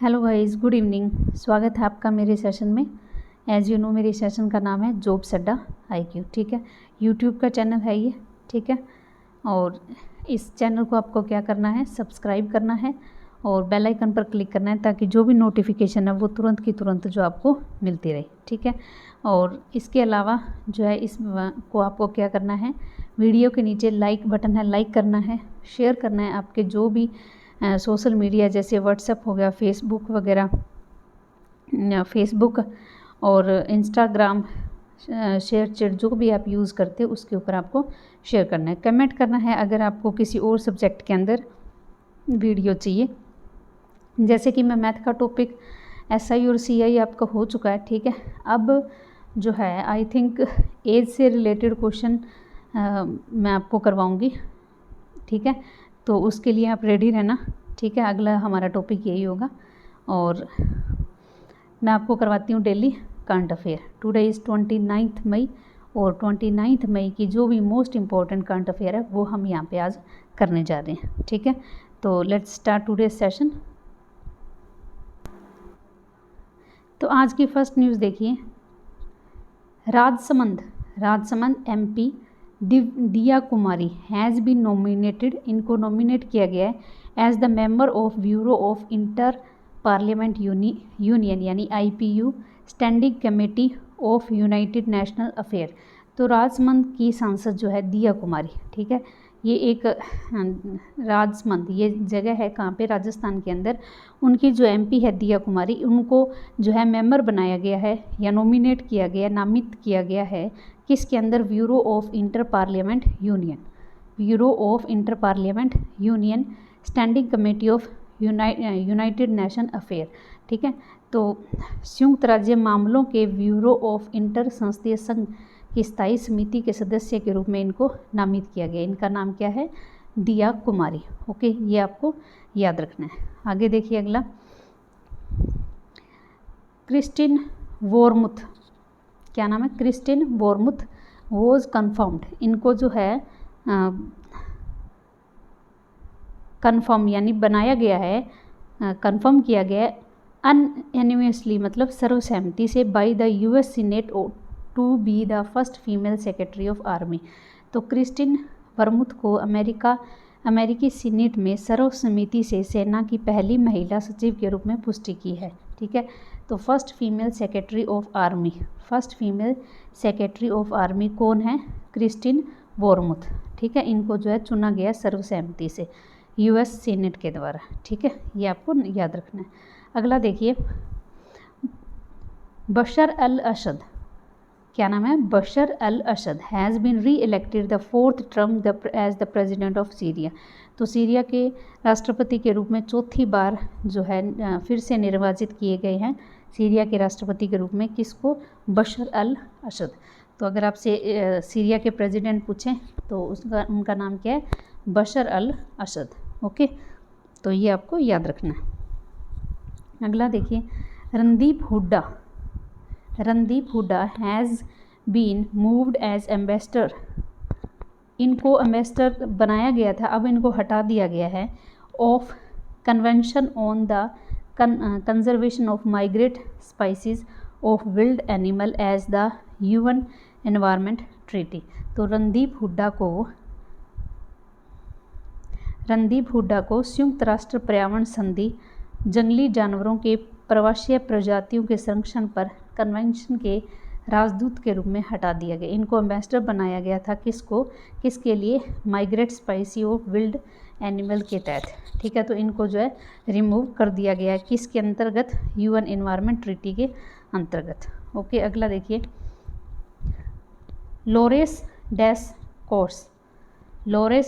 Hello guys, good evening. स्वागत है आपका मेरे सेशन में। एज़ यू नो मेरे सेशन का नाम है जॉब्स अड्डा IQ। ठीक है, यूट्यूब का चैनल है ये। ठीक है, और इस चैनल को आपको क्या करना है, सब्सक्राइब करना है और बेल आइकन पर क्लिक करना है ताकि जो भी नोटिफिकेशन है वो तुरंत की तुरंत जो आपको मिलती रहे। ठीक है, और इसके अलावा जो है इस को आपको क्या करना है, वीडियो के नीचे लाइक बटन है, लाइक करना है, शेयर करना है आपके जो भी सोशल मीडिया जैसे व्हाट्सएप हो गया, फेसबुक वगैरह, फेसबुक और इंस्टाग्राम, शेयर चैट जो भी आप यूज़ करते हो उसके ऊपर आपको शेयर करना है। कमेंट करना है अगर आपको किसी और सब्जेक्ट के अंदर वीडियो चाहिए। जैसे कि मैं मैथ का टॉपिक SI और CI आपका हो चुका है। ठीक है, अब जो है आई थिंक एज से रिलेटेड क्वेश्चन मैं आपको करवाऊँगी। ठीक है, तो उसके लिए आप रेडी रहना। ठीक है, अगला हमारा टॉपिक यही होगा और मैं आपको करवाती हूँ daily current affair. Today is 29 मई और 29 मई की जो भी मोस्ट इम्पॉर्टेंट करंट अफेयर है वो हम यहाँ पे आज करने जा रहे हैं। ठीक है, तो लेट्स स्टार्ट टुडे सेशन। तो आज की फर्स्ट न्यूज़ देखिए, Rajsamand MP Diya Kumari has been nominated, इनको नॉमिनेट किया गया है as the member of bureau of inter parliament union यानी IPU standing committee of united national affair. तो राजसमंद की सांसद जो है दिया कुमारी, ठीक है, ये एक राजसमंद ये जगह है कहाँ पे, राजस्थान के अंदर। उनकी जो MP है दिया कुमारी, उनको जो है मेंबर बनाया गया है या नॉमिनेट किया गया, नामित किया गया है किसके अंदर, bureau of inter parliament union standing committee of United nation affair. ठीक है, तो संयुक्त राज्य मामलों के ब्यूरो ऑफ इंटर संसदीय संघ की स्थायी समिति के सदस्य के रूप में इनको नामित किया गया। इनका नाम क्या है, दिया कुमारी। ओके, ये आपको याद रखना है। आगे देखिए अगला, क्रिस्टिन वोरमुथ, क्या नाम है, क्रिस्टिन वोरमुथ वॉज कन्फर्म्ड, इनको जो है कन्फर्म यानी बनाया गया है, कन्फर्म किया गया है अनएनिमसली मतलब सर्वसहमति से by the US senate to be the first female secretary of army. तो क्रिस्टिन वर्मुथ को अमेरिकी सीनेट में सर्वसम्मति से सेना की पहली महिला सचिव के रूप में पुष्टि की है। ठीक है, तो first female secretary of army कौन है, क्रिस्टिन वोरमुथ। ठीक है, इनको जो है चुना गया सर्वसहमति से US सीनेट के द्वारा। ठीक है, ये आपको याद रखना है। अगला देखिए, बशर अल असद, क्या नाम है, Bashar al Assad has been reelected the 4th term as the president of Syria. तो सीरिया के राष्ट्रपति के रूप में चौथी बार जो है फिर से निर्वाचित किए गए हैं सीरिया के राष्ट्रपति के रूप में, किसको, बशर अल असद। तो अगर आपसे सीरिया के प्रेसिडेंट पूछें तो उनका नाम क्या है, बशर अल असद। ओके, तो ये आपको याद रखना है। अगला देखिए, Randeep Hooda has been moved as ambassador, इनको एम्बेसडर बनाया गया था, अब इनको हटा दिया गया है, of convention on the conservation of migrate species of wild animal as the UN environment treaty. तो रणदीप हुड्डा को संयुक्त राष्ट्र पर्यावरण संधि जंगली जानवरों के प्रवासीय प्रजातियों के संरक्षण पर कन्वेंशन के राजदूत के रूप में हटा दिया गया। इनको एम्बेसडर बनाया गया था, किसके लिए, migrate species of wild animal के तहत। ठीक है, तो इनको जो है रिमूव कर दिया गया है, किसके अंतर्गत, UN एनवायरमेंट ट्रीटी के अंतर्गत। ओके, अगला देखिए, लोरेस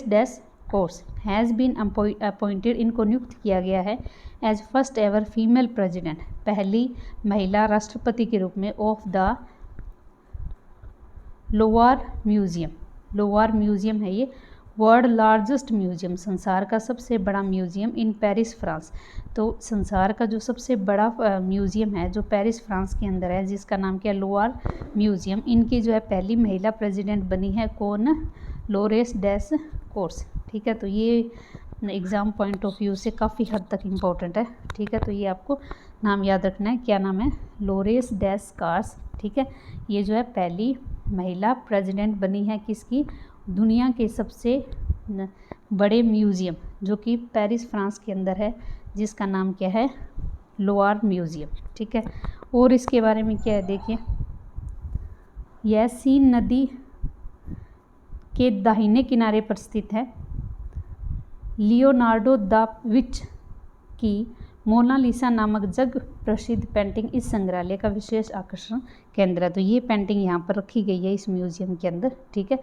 डैश कोर्स हैज़ बीन अपॉइंटेड, इनको नियुक्त किया गया है as first ever female president, पहली महिला राष्ट्रपति के रूप में, ऑफ द लोवार म्यूजियम है ये, वर्ल्ड लार्जेस्ट म्यूजियम, संसार का सबसे बड़ा म्यूजियम, इन पेरिस फ्रांस। तो संसार का जो सबसे बड़ा म्यूजियम है जो पेरिस फ्रांस के अंदर है, जिसका नाम क्या है, लोवार म्यूजियम, इनकी जो है पहली महिला प्रेसिडेंट बनी है कौन, लोरेस डैश कोर्स। ठीक है, तो ये एग्ज़ाम पॉइंट ऑफ व्यू से काफ़ी हद तक इम्पोर्टेंट है। ठीक है, तो ये आपको नाम याद रखना है। क्या नाम है? लोरेस डेस्कार्स। ठीक है, ये जो है पहली महिला प्रेसिडेंट बनी है किसकी? दुनिया के सबसे बड़े म्यूज़ियम जो कि पेरिस फ्रांस के अंदर है, जिसका नाम क्या है? Loire museum. ठीक है, और इसके बारे में क्या है देखिए, यह सीन नदी के दाहिने किनारे पर स्थित है। लियोनार्डो दा विच की मोनालिसा नामक जग प्रसिद्ध पेंटिंग इस संग्रहालय का विशेष आकर्षण केंद्र है। तो ये पेंटिंग यहाँ पर रखी गई है इस म्यूज़ियम के अंदर। ठीक है,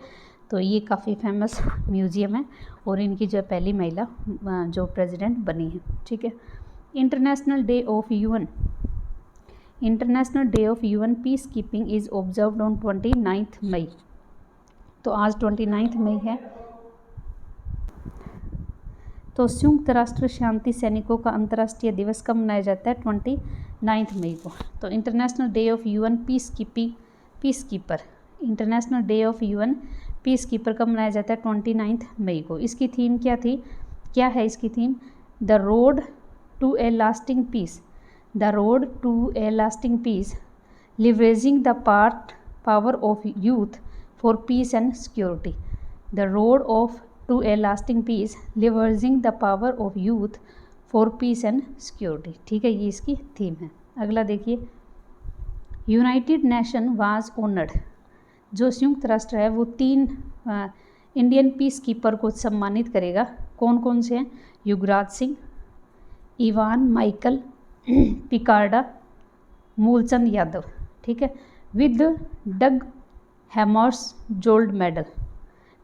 तो ये काफ़ी फेमस म्यूज़ियम है और इनकी जो पहली महिला जो प्रेसिडेंट बनी है। ठीक है, international day of UN. International day of UN peace keeping is observed on 29 मई। तो आज 29 मई है। तो संयुक्त राष्ट्र शांति सैनिकों का अंतर्राष्ट्रीय दिवस कब मनाया जाता है? 29 मई को। तो international day of UN peace keeper international day of UN peace keeper कब मनाया जाता है? 29 मई को। इसकी थीम क्या थी? क्या है इसकी theme? The road to a lasting peace. The road to a lasting peace, leveraging the power of youth for peace and security. The road of to a lasting peace, leveraging the power of youth for peace and security. ठीक है, ये इसकी theme है। अगला देखिए, United nation was honoured. जो संयुक्त राष्ट्र है वो 3 इंडियन पीस कीपर को सम्मानित करेगा। कौन कौन से हैं? युगराज सिंह, इवान माइकल पिकार्डा, मूलचंद यादव। ठीक है, with Dag Hammarskjold medal.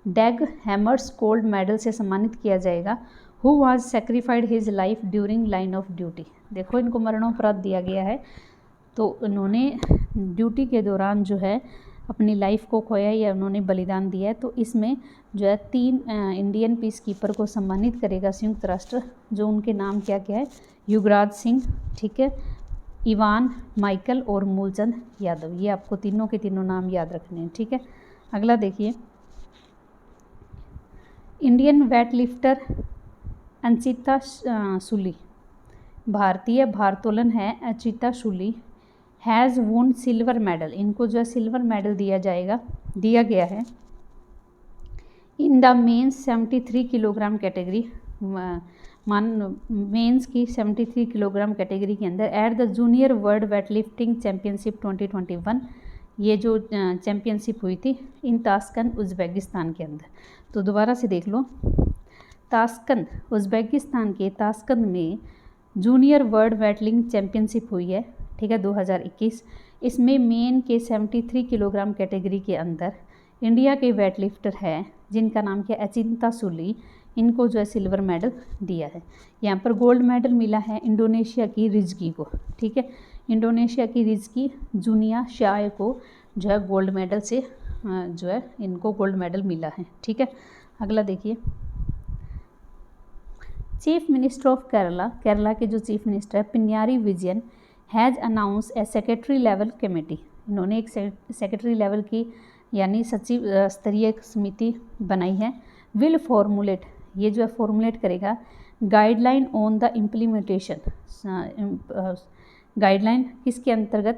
Dag Hammarskjold medal से सम्मानित किया जाएगा। Who was sacrificed his life during line of duty. देखो, इनको मरणोपरांत दिया गया है, तो उन्होंने ड्यूटी के दौरान जो है अपनी लाइफ को खोया या उन्होंने बलिदान दिया है। तो इसमें जो है 3 इंडियन पीस कीपर को सम्मानित करेगा संयुक्त राष्ट्र, जो उनके नाम क्या क्या है? युगराज सिंह, ठीक है, इवान माइकल और मूलचंद यादव। ये आपको तीनों के तीनों नाम याद रखने हैं। ठीक है, अगला देखिए, इंडियन वेट लिफ्टर अंशिता सूली, भारतीय भारोत्तोलन है अंशिता सूली, हैज़ वोन सिल्वर मेडल। इनको जो है सिल्वर मेडल दिया गया है in the men's 73 kilogram category. Men's की 73 किलोग्राम कैटेगरी के अंदर at the junior world weight lifting championship 2021। ये जो चैम्पियनशिप हुई थी इन ताशकंद उज़्बेकिस्तान के अंदर। तो दोबारा से देख लो, ताशकंद उज़्बेकिस्तान के ताशकंद में जूनियर वर्ल्ड वेटलिंग चैम्पियनशिप हुई है। ठीक है, 2021। इसमें मेन के 73 किलोग्राम कैटेगरी के अंदर इंडिया के वेट लिफ्टर है जिनका नाम क्या? अंशिता सूली। इनको जो है सिल्वर मेडल दिया है। यहाँ पर गोल्ड मेडल मिला है इंडोनेशिया की रिजकी को। ठीक है, इंडोनेशिया की रिजकी जुनिया शाय को जो है गोल्ड मेडल से जो है इनको गोल्ड मेडल मिला है। ठीक है, अगला देखिए, चीफ मिनिस्टर ऑफ केरला के जो चीफ मिनिस्टर है Pinarayi Vijayan has announce A secretary level committee. इन्होंने एक सेक्रेटरी लेवल की यानी सचिव स्तरीय समिति बनाई है। विल फॉर्मुलेट, ये जो है फॉर्मुलेट करेगा guideline on the implementation. Guideline किसके अंतर्गत?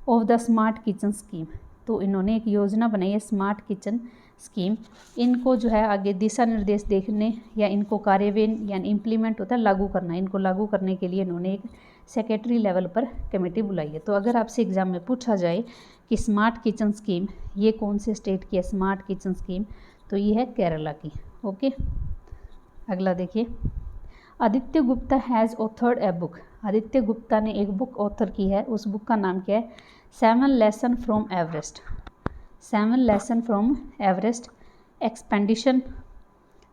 Of the smart kitchen scheme. तो इन्होंने एक योजना बनाई है स्मार्ट किचन स्कीम। इनको जो है आगे दिशा निर्देश देखने या इनको कार्यान्वयन यानी इम्प्लीमेंट होता है लागू करना, इनको लागू करने के लिए इन्होंने एक सेक्रेटरी लेवल पर कमेटी बुलाई है। तो अगर आपसे एग्जाम में पूछा जाए कि स्मार्ट किचन स्कीम ये कौन से स्टेट की है स्मार्ट किचन स्कीम, तो ये है केरला की। ओके, अगला देखिए, Aditya Gupta has authored a book. Aditya Gupta ने एक बुक ऑथर की है, उस बुक का नाम क्या है? 7 lesson from Everest. 7 lesson from Everest expedition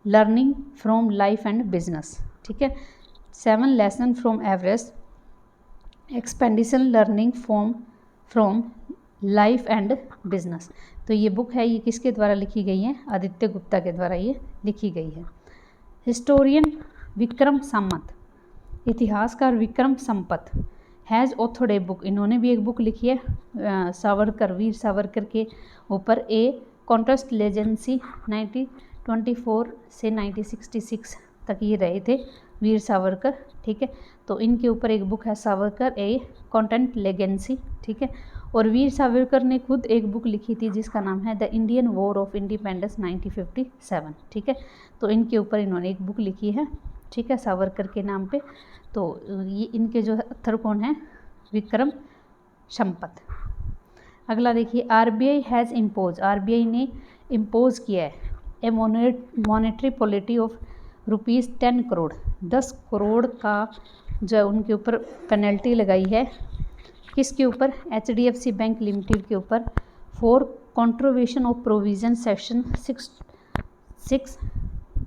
learning from life and business. ठीक है, 7 lesson from Everest expedition learning from life and business. तो ये बुक है, ये किसके द्वारा लिखी गई है? आदित्य गुप्ता के द्वारा ये लिखी गई है। हिस्टोरियन विक्रम सामंत, इतिहासकार Vikram Sampath has authored a book. इन्होंने भी एक बुक लिखी है सावरकर, वीर सावरकर के ऊपर, ए कॉन्ट्रास्ट लेजेंसी 1924 से 1966 तक ये रहे थे वीर सावरकर, ठीक है। तो इनके ऊपर एक बुक है सावरकर ए कंटेंट लेगेंसी, ठीक है। और वीर सावरकर ने खुद एक बुक लिखी थी जिसका नाम है the Indian war of independence 1957, ठीक है। तो इनके ऊपर इन्होंने एक बुक लिखी है, ठीक है, सावरकर के नाम पे। तो ये इनके जो अथर कौन है, विक्रम संपत। अगला देखिए, आरबीआई हैज़ इम्पोज, आरबीआई ने इम्पोज किया है a monetary polity of ₹10 crore, 10 crore का जो उनके ऊपर पेनल्टी लगाई है, किसके ऊपर, HDFC बैंक लिमिटेड के ऊपर, फॉर कॉन्ट्रोवेशन ऑफ प्रोविजन सेक्शन 6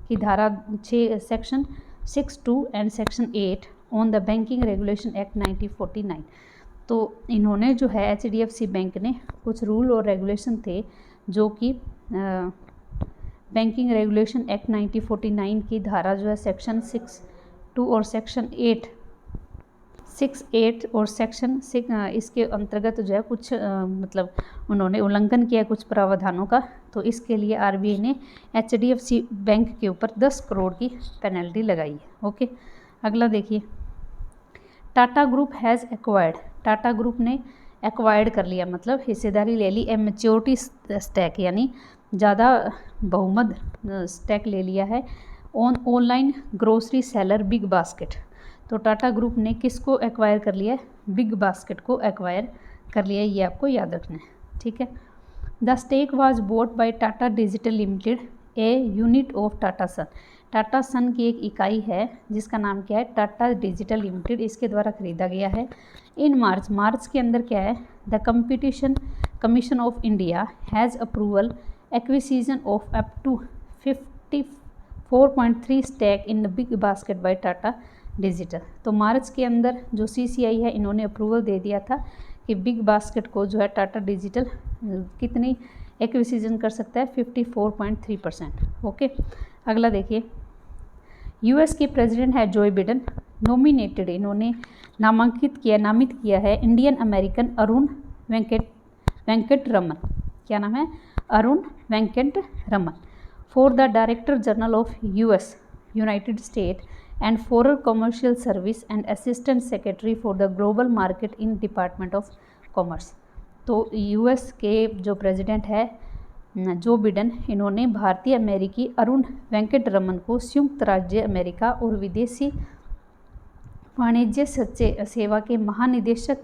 की धारा 6 section 6(2) and section 8 on the banking regulation act 1949। तो इन्होंने जो है HDFC बैंक ने कुछ रूल और रेगुलेशन थे जो कि बैंकिंग रेगुलेशन एक्ट 1949 की धारा जो है सेक्शन 6(2) और सेक्शन 8 और सेक्शन 6 इसके अंतर्गत जो है कुछ मतलब उन्होंने उल्लंघन किया कुछ प्रावधानों का। तो इसके लिए आरबीआई ने HDFC बैंक के ऊपर 10 करोड़ की पेनल्टी लगाई है। ओके, अगला देखिए, Tata group has acquired, Tata group ने एक्वायर्ड कर लिया मतलब हिस्सेदारी ले ली, ए मैच्योरिटी स्टैक यानी ज़्यादा बहुमत स्टैक ले लिया है online grocery seller big basket. तो टाटा ग्रुप ने किसको एक्वायर कर लिया है, बिग बास्केट को एक्वायर कर लिया है, ये आपको याद रखना है, ठीक है। The stake was bought by Tata digital limited, a unit of Tata son, Tata son की एक इकाई है जिसका नाम क्या है, टाटा डिजिटल लिमिटेड, इसके द्वारा खरीदा गया है। इन मार्च के अंदर क्या है, the competition commission of India has approval acquisition of up to 54.3 stake in the BigBasket by Tata Digital. तो मार्च के अंदर जो CCI है इन्होंने अप्रूवल दे दिया था कि बिग बास्केट को जो है टाटा डिजिटल कितनी एक्विजिशन कर सकता है, 54.3%। ओके, अगला देखिए, US के प्रेसिडेंट है जो बिडेन, नॉमिनेटेड इन्होंने नामित किया है Indian American Arun Venkataraman, क्या नाम है, Arun Venkataraman, for the director general of US united state and foreign commercial service and assistant secretary for the global market in department of commerce. तो US के जो प्रेसिडेंट है जो बिडेन, इन्होंने भारतीय अमेरिकी अरुण वेंकट रमन को संयुक्त राज्य अमेरिका और विदेशी वाणिज्य सेवा के महानिदेशक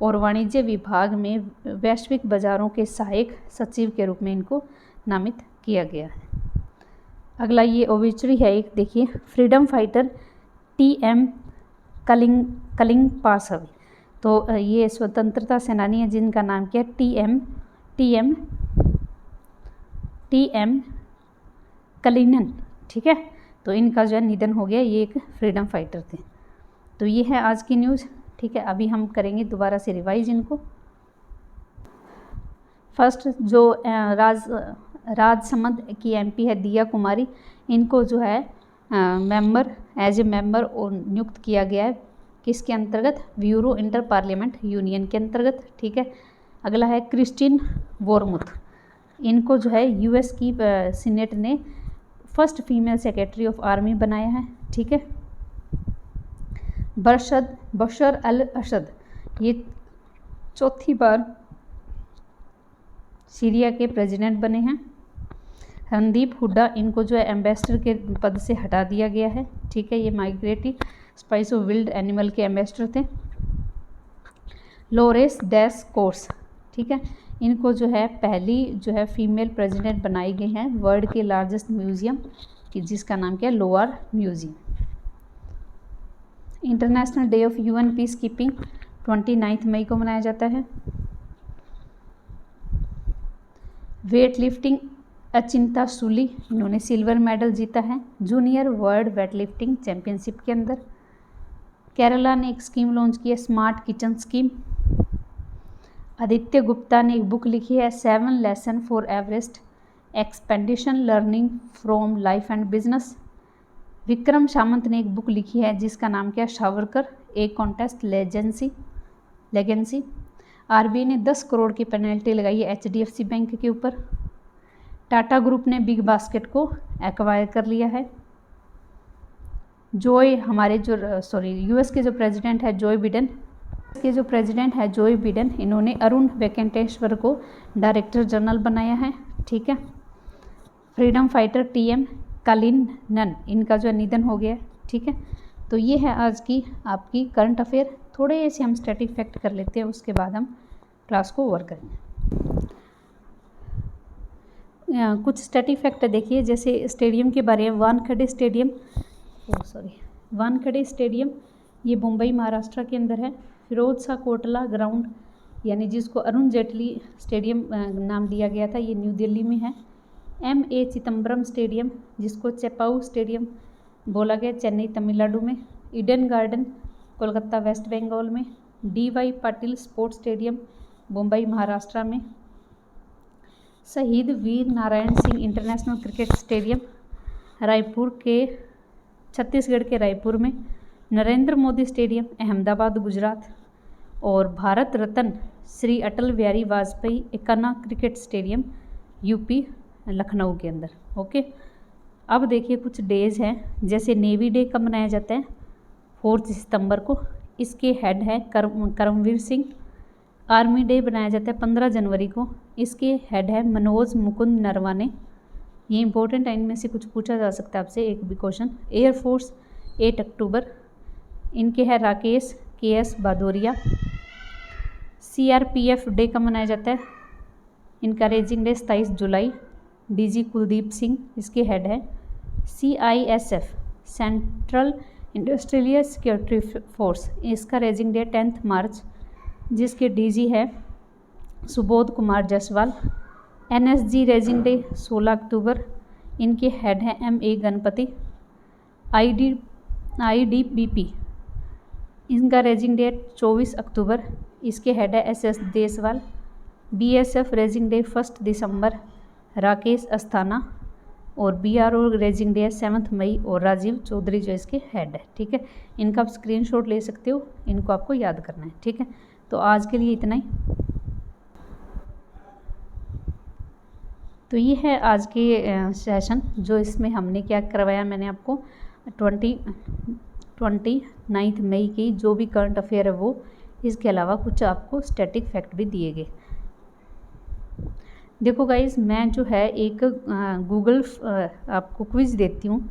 और वाणिज्य विभाग में वैश्विक बाजारों के सहायक सचिव के रूप में इनको नामित किया गया है। अगला ये ओबिचुरी है एक, देखिए, फ्रीडम फाइटर TM कलिंगपासवी। तो ये स्वतंत्रता सेनानी है जिनका नाम क्या है, TM कलिनन, ठीक है। तो इनका जो है निधन हो गया, ये एक फ्रीडम फाइटर थे। तो ये है आज की न्यूज़, ठीक है। अभी हम करेंगे दोबारा से रिवाइज इनको। फर्स्ट जो राजसमंद की MP है दिया कुमारी, इनको जो है एज ए मेंबर नियुक्त किया गया है, किसके अंतर्गत, ब्यूरो इंटर पार्लियामेंट यूनियन के अंतर्गत, ठीक है। अगला है क्रिस्टिन वॉरमुथ, इनको जो है US की सीनेट ने first female secretary of army बनाया है, ठीक है। बशर अल असद, ये चौथी बार सीरिया के प्रेसिडेंट बने हैं। रणदीप हुड्डा, इनको जो है एम्बेसडर के पद से हटा दिया गया है, ठीक है। ये migratory species of wild animal के एम्बेसडर थे। लोरेस डैस कोर्स, ठीक है, इनको जो है पहली जो है फीमेल प्रेसिडेंट बनाई गई हैं वर्ल्ड के लार्जेस्ट म्यूजियम की, जिसका नाम क्या है, lower museum. International day of UN peace keeping 29 मई को मनाया जाता है। वेट लिफ्टिंग अचिंता सूली, इन्होंने सिल्वर मेडल जीता है junior world weight lifting championship के अंदर। केरला ने एक स्कीम लॉन्च की है, smart kitchen scheme. Aditya Gupta ने एक बुक लिखी है 7 lesson for Everest expedition learning from life and business. Vikram Samant ने एक बुक लिखी है जिसका नाम क्या है, Savarkar a contest legacy. RBI ने 10 करोड़ की पेनल्टी लगाई है HDFC बैंक के ऊपर। टाटा ग्रुप ने बिग बास्केट को एक्वायर कर लिया है। हमारे जो यूएस के जो प्रेसिडेंट है जोए बिडेन, इन्होंने अरुण वेंकटेश्वर को डायरेक्टर जनरल बनाया है। ठीक है। फ्रीडम फाइटर टीएम कालिनन, इनका जो निधन हो गया। ठीक है। तो ये है आज की आपकी करंट अफेयर। थोड़े से हम स्टैटिक फैक्ट कर लेते हैं, उसके बाद हम क्लास को ओवर करेंगे। कुछ स्टैटिक फैक्ट देखिए, जैसे स्टेडियम के बारे में। वानखेड़े स्टेडियम ये मुंबई महाराष्ट्र के अंदर है। फिरोज शाह कोटला ग्राउंड, यानी जिसको अरुण जेटली स्टेडियम नाम दिया गया था, ये न्यू दिल्ली में है। M.A. चिदम्बरम स्टेडियम, जिसको चेपाउ स्टेडियम बोला गया, चेन्नई तमिलनाडु में। Eden garden Kolkata West Bengal में। D.Y. Patil sports stadium Mumbai Maharashtra में। Shaheed Veer Narayan Singh international cricket stadium Chhattisgarh के रायपुर में। नरेंद्र मोदी स्टेडियम अहमदाबाद गुजरात। और Bharat Ratna Shri Atal Bihari Vajpayee Ekana cricket stadium UP Lucknow के अंदर। ओके। अब देखिए कुछ डेज हैं, जैसे नेवी डे कब मनाया जाता है? 4 सितंबर को। इसके हेड है करमवीर सिंह। आर्मी डे बनाया जाता है 15 जनवरी को। इसके हेड है मनोज मुकुंद नरवाने। ये इंपॉर्टेंट है, इनमें से कुछ पूछा जा सकता है आपसे एक भी क्वेश्चन। एयरफोर्स 8 अक्टूबर, इनके है Rakesh KS Bhadauria. CRPF day कब मनाया जाता है? इनका रेजिंग डे 27 जुलाई। DG कुलदीप सिंह इसके हेड है। CISF central industrial security force, इसका रेजिंग डे 10 मार्च, जिसके DG है Subodh Kumar Jaiswal. NSG raising day 16 अक्टूबर, इनके हेड हैं MA गणपति। IDBP इनका रेजिंग डे 24 अक्टूबर, इसके हेड है SS Deswal. BSF raising day 1 दिसंबर, राकेश अस्थाना। और BRO रेजिंग डे है 7 मई और राजीव चौधरी जो इसके हेड है। ठीक है। इनका आप स्क्रीनशॉट ले सकते हो, इनको आपको याद करना है। ठीक है। तो आज के लिए इतना ही। तो ये है आज के सेशन, जो इसमें हमने क्या करवाया, मैंने आपको 29 मई की जो भी करंट अफेयर है वो, इसके अलावा कुछ आपको स्टैटिक फैक्ट भी दिए गए। देखो गाइज, मैं जो है एक गूगल आपको क्विज़ देती हूँ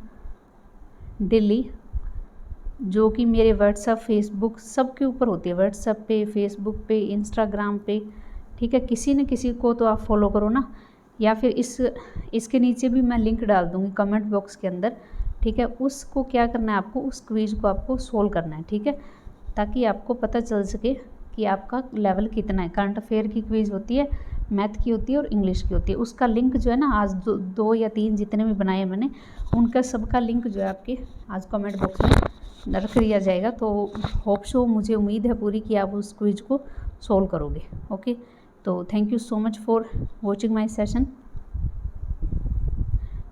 डेली, जो कि मेरे व्हाट्सएप फेसबुक सब के ऊपर होती है। व्हाट्सएप पे, फेसबुक पे, इंस्टाग्राम पे। ठीक है। किसी न किसी को तो आप फॉलो करो ना, या फिर इसके नीचे भी मैं लिंक डाल दूँगी कमेंट बॉक्स के अंदर। ठीक है। उसको क्या करना है आपको, उस क्विज़ को आपको सोल्व करना है। ठीक है। ताकि आपको पता चल सके कि आपका लेवल कितना है। करंट अफेयर की क्विज़ होती है, मैथ की होती है और इंग्लिश की होती है। उसका लिंक जो है ना, आज 2 या 3 जितने भी बनाए मैंने, उनका सबका लिंक जो है आपके आज कमेंट बॉक्स में रख दिया जाएगा। तो होप सो, मुझे उम्मीद है पूरी कि आप उस क्विज़ को सोल्व करोगे। ओके। तो thank you so much for watching my session.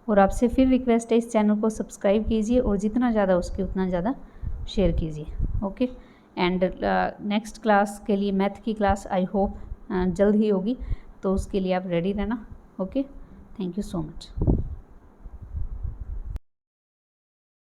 और आपसे फिर रिक्वेस्ट है, इस चैनल को सब्सक्राइब कीजिए और जितना ज़्यादा उसके उतना ज़्यादा शेयर कीजिए। ओके। एंड नेक्स्ट क्लास के लिए, मैथ की क्लास आई होप जल्द ही होगी, तो उसके लिए आप रेडी रहना। Okay. Thank you so much.